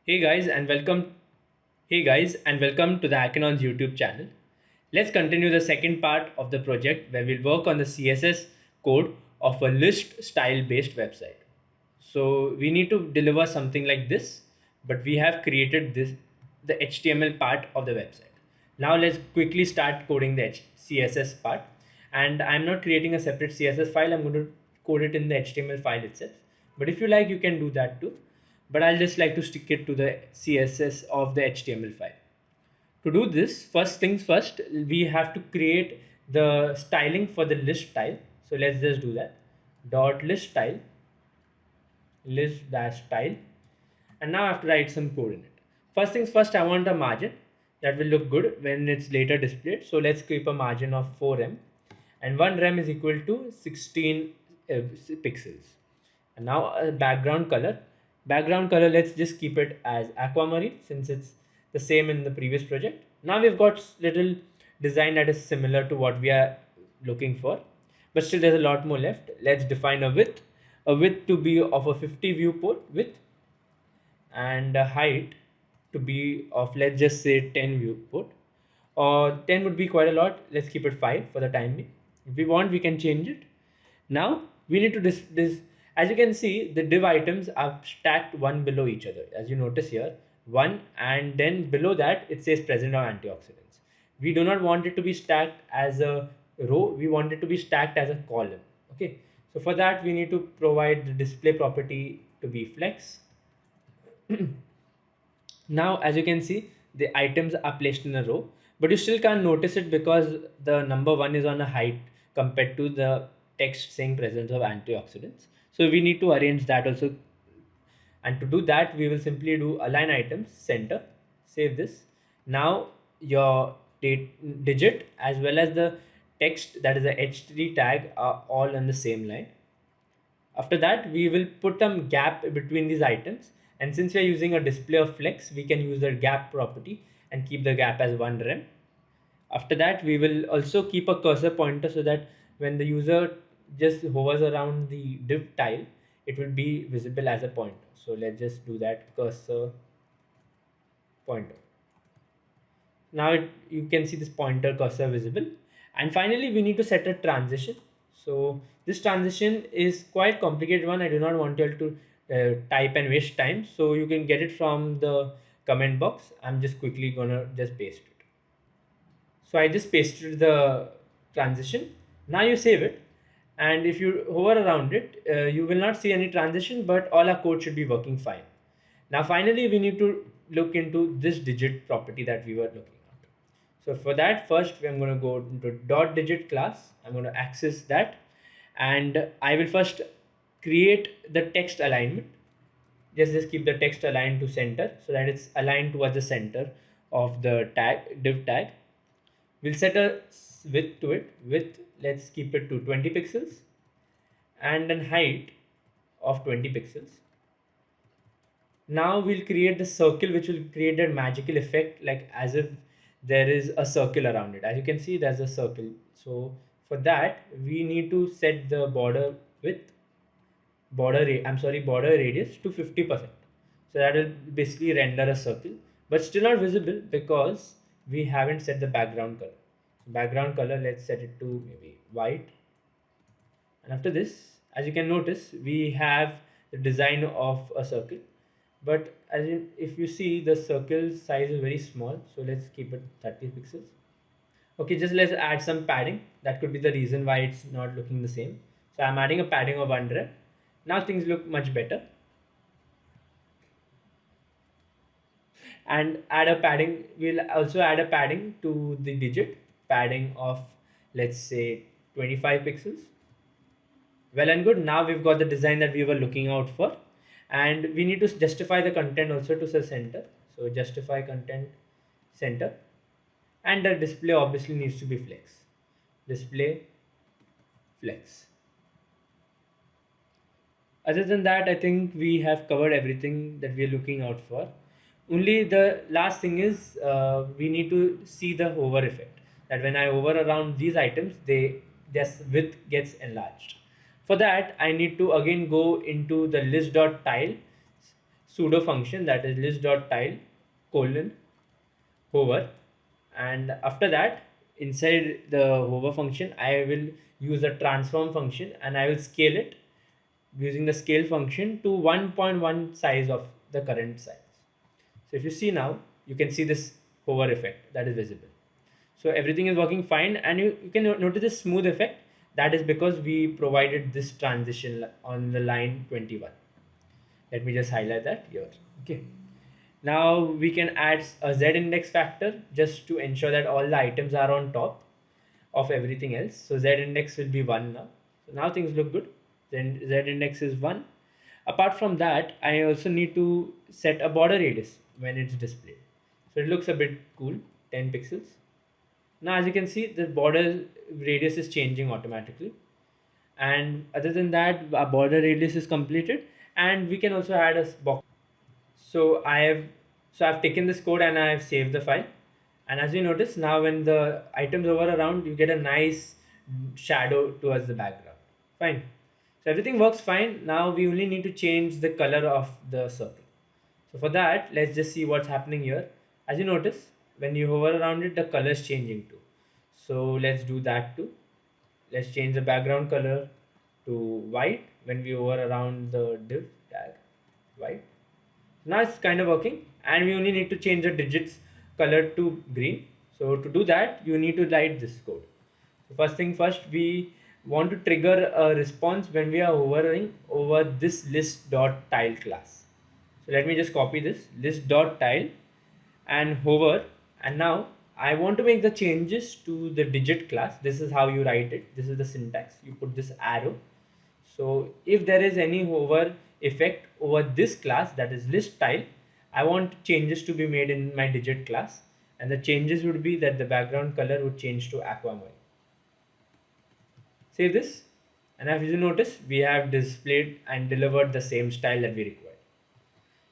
Hey guys and welcome Hey guys and welcome to the Hackinon's YouTube channel. Let's continue the second part of the project where we'll work on the CSS code of a list style based website. So we need to deliver something like this, but we have created the HTML part of the website. Now let's quickly start coding the CSS part. And I'm not creating a separate CSS file, I'm going to code it in the HTML file itself. But if you like, you can do that too. But I'll just like to stick it to the CSS of the HTML file. To do this, first things first, we have to create the styling for the list style. So let's just do that. Dot list style, list dash style, and now I have to write some code in it. First things first, I want a margin that will look good when it's later displayed. So let's keep a margin of 4 rem, and 1 rem is equal to 16 pixels. And now a background color. Background color, let's just keep it as aquamarine since it's the same in the previous project. Now we've got little design that is similar to what we are looking for, but still there's a lot more left. Let's define a width to be of a 50 viewport width, and a height to be of, let's just say, 10 viewport, or 10 would be quite a lot. Let's keep it 5 for the time being. If we want, we can change it. Now we need to this as you can see, the div items are stacked one below each other, as you notice here, one, and then below that it says present of antioxidants. We do not want it to be stacked as a row, we want it to be stacked as a column. Okay, so for that we need to provide the display property to be flex. Now, as you can see, the items are placed in a row, but you still can't notice it because the number one is on a height compared to the text saying presence of antioxidants. So we need to arrange that also. And to do that, we will simply do align items center, save this. Now your digit as well as the text, that is the h3 tag, are all on the same line. After that, we will put a gap between these items. And since we are using a display of flex, we can use the gap property and keep the gap as 1 rem. After that, we will also keep a cursor pointer so that when the user just hovers around the div tile, it will be visible as a pointer. So let's just do that, cursor pointer. Now you can see this pointer cursor visible. And finally, we need to set a transition. So this transition is quite complicated one. I do not want you to type and waste time. So you can get it from the comment box. I'm just quickly gonna just paste it. So I just pasted the transition. Now you save it. And if you hover around it, you will not see any transition, but all our code should be working fine. Now finally, we need to look into this digit property that we were looking at. So for that, first I'm going to go into dot digit class. I'm going to access that, and I will first create the text alignment. Just keep the text aligned to center so that it's aligned towards the center of the tag div tag. We'll set a width to it. Width, let's keep it to 20 pixels, and then height of 20 pixels. Now we'll create the circle which will create that magical effect, like as if there is a circle around it. As you can see, there's a circle. So for that, we need to set the border width, border radius to 50%. So that will basically render a circle, but still not visible because we haven't set the background color. So background color, let's set it to maybe white. And after this, as you can notice, we have the design of a circle. But if you see, the circle size is very small, so let's keep it 30 pixels. Okay, just let's add some padding. That could be the reason why it's not looking the same. So I'm adding a padding of 1 rem. Now things look much better. And add a padding. We'll also add a padding to the digit, padding of, let's say, 25 pixels. Well and good. Now we've got the design that we were looking out for, and we need to justify the content also to the center. So justify content center, and the display obviously needs to be flex. Display flex. Other than that, I think we have covered everything that we are looking out for. Only the last thing is we need to see the hover effect. That when I hover around these items, this width gets enlarged. For that, I need to again go into the list.tile. pseudo function, that is list.tile colon hover, and after that inside the hover function I will use a transform function and I will scale it using the scale function to 1.1 size of the current size. So if you see now, you can see this hover effect that is visible. So everything is working fine, and you can notice this smooth effect. That is because we provided this transition on the line 21. Let me just highlight that here. Okay. Now we can add a Z index factor just to ensure that all the items are on top of everything else. So Z index will be 1 now. So now things look good. Then Z index is 1. Apart from that, I also need to set a border radius when it's displayed. So it looks a bit cool, 10 pixels. Now as you can see, the border radius is changing automatically. And other than that, our border radius is completed, and we can also add a box. So I've taken this code and I have saved the file. And as you notice now, when the items hover around, you get a nice shadow towards the background. Fine. So everything works fine. Now we only need to change the color of the circle. So for that, let's just see what's happening here. As you notice, when you hover around it, the color is changing too. So let's do that too. Let's change the background color to white when we hover around the div tag, white. Now it's kind of working, and we only need to change the digits color to green. So to do that, you need to write this code. So first thing first, we want to trigger a response when we are hovering over this list.tile class. So let me just copy this list.tile and hover, and now I want to make the changes to the digit class. This is how you write it. This is the syntax. You put this arrow. So if there is any hover effect over this class, that is list tile, I want changes to be made in my digit class, and the changes would be that the background color would change to aquamarine. Save this, and as you notice, we have displayed and delivered the same style that we required.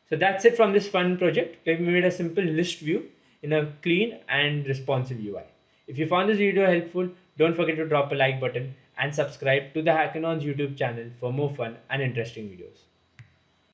So that's it from this fun project. We made a simple list view in a clean and responsive UI. If you found this video helpful, don't forget to drop a like button and subscribe to the Hackathons YouTube channel for more fun and interesting videos.